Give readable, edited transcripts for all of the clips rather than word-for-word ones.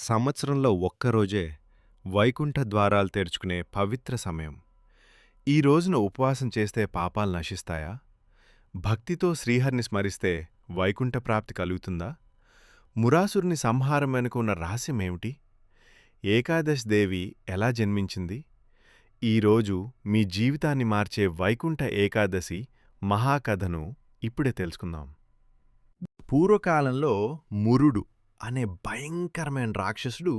సంవత్సరంలో ఒక్కరోజే వైకుంఠ ద్వారాలు తెరుచుకునే పవిత్ర సమయం. ఈ రోజున ఉపవాసం చేస్తే పాపాలు నశిస్తాయా? భక్తితో శ్రీహరిని స్మరిస్తే వైకుంఠ ప్రాప్తి కలుగుతుందా? మురాసురుని సంహారం వెనుక ఉన్న రహస్యమేమిటి? ఏకాదశి దేవి ఎలా జన్మించింది? ఈరోజు మీ జీవితాన్ని మార్చే వైకుంఠ ఏకాదశి మహాకథను ఇప్పుడే తెలుసుకుందాం. పూర్వకాలంలో మురుడు అనే భయంకరమైన రాక్షసుడు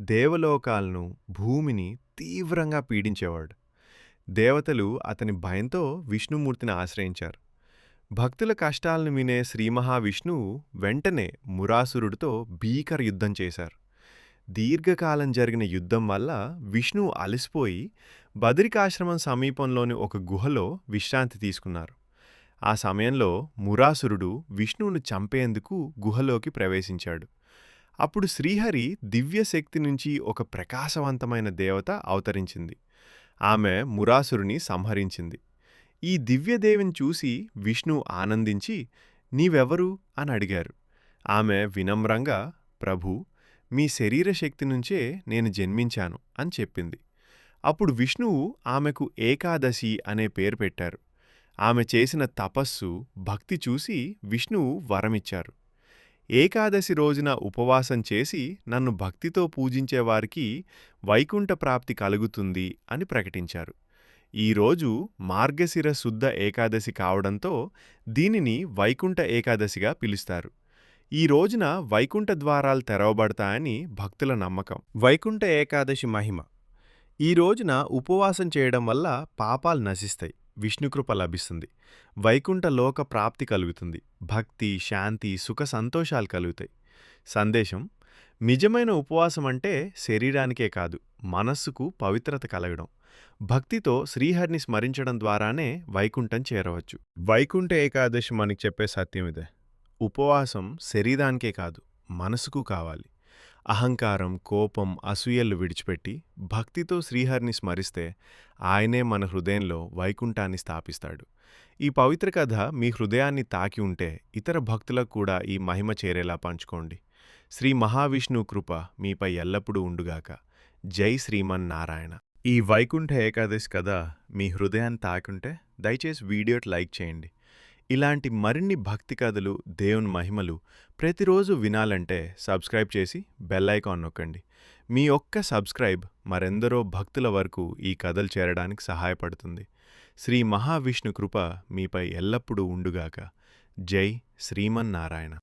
దేవలోకాలను, భూమిని తీవ్రంగా పీడించేవాడు. దేవతలు అతని భయంతో విష్ణుమూర్తిని ఆశ్రయించారు. భక్తుల కష్టాలను వినే శ్రీ మహావిష్ణువు వెంటనే మురాసురుడితో భీకర యుద్ధం చేశారు. దీర్ఘకాలం జరిగిన యుద్ధం వల్ల విష్ణువు అలసిపోయి బదరికాశ్రమం సమీపంలోని ఒక గుహలో విశ్రాంతి తీసుకున్నారు. ఆ సమయంలో మురాసురుడు విష్ణువును చంపేందుకు గుహలోకి ప్రవేశించాడు. అప్పుడు శ్రీహరి దివ్యశక్తి నుంచి ఒక ప్రకాశవంతమైన దేవత అవతరించింది. ఆమె మురాసురుని సంహరించింది. ఈ దివ్యదేవిని చూసి విష్ణువు ఆనందించి, నీవెవరు అని అడిగారు. ఆమె వినమ్రంగా, ప్రభూ, మీ శరీరశక్తి నుంచే నేను జన్మించాను అని చెప్పింది. అప్పుడు విష్ణువు ఆమెకు ఏకాదశి అనే పేరు పెట్టారు. ఆమె చేసిన తపస్సు, భక్తి చూసి విష్ణువు వరమిచ్చారు. ఏకాదశి రోజున ఉపవాసం చేసి నన్ను భక్తితో పూజించేవారికి వైకుంఠ ప్రాప్తి కలుగుతుంది అని ప్రకటించారు. ఈరోజు మార్గశిర శుద్ధ ఏకాదశి కావడంతో దీనిని వైకుంఠ ఏకాదశిగా పిలుస్తారు. ఈ రోజున వైకుంఠ ద్వారాలు తెరవబడతాయని భక్తుల నమ్మకం. వైకుంఠ ఏకాదశి మహిమ. ఈ రోజున ఉపవాసం చేయడం వల్ల పాపాలు నశిస్తాయి, విష్ణుకృప లభిస్తుంది, వైకుంఠ లోక ప్రాప్తి కలుగుతుంది, భక్తి, శాంతి, సుఖ సంతోషాలు కలుగుతాయి. సందేశం: నిజమైన ఉపవాసం అంటే శరీరానికే కాదు, మనస్సుకు పవిత్రత కలగడం. భక్తితో శ్రీహరిని స్మరించడం ద్వారానే వైకుంఠం చేరవచ్చు. వైకుంఠ ఏకాదశి మనకి చెప్పే సత్యం ఇదే. ఉపవాసం శరీరానికే కాదు, మనసుకు కావాలి. అహంకారం, కోపం, అసూయలు విడిచిపెట్టి భక్తితో శ్రీహరిని స్మరిస్తే ఆయనే మన హృదయంలో వైకుంఠాన్ని స్థాపిస్తాడు. ఈ పవిత్ర కథ మీ హృదయాన్ని తాకి ఉంటే ఇతర భక్తులకు కూడా ఈ మహిమ చేరేలా పంచుకోండి. శ్రీ మహావిష్ణువు కృప మీపై ఎల్లప్పుడూ ఉండుగాక. జై శ్రీమన్నారాయణ. ఈ వైకుంఠ ఏకాదశి కథ మీ హృదయాన్ని తాకుంటే దయచేసి వీడియోకి లైక్ చేయండి. ఇలాంటి మరిన్ని భక్తి కథలు, దేవుని మహిమలు ప్రతిరోజు వినాలంటే సబ్స్క్రైబ్ చేసి బెల్ ఐకాన్ నొక్కండి. మీ ఒక్క సబ్స్క్రైబ్ మరెందరో భక్తుల వరకు ఈ కథలు చేరడానికి సహాయపడుతుంది. శ్రీ మహావిష్ణు కృప మీపై ఎల్లప్పుడూ ఉండుగాక. జై శ్రీమన్నారాయణ.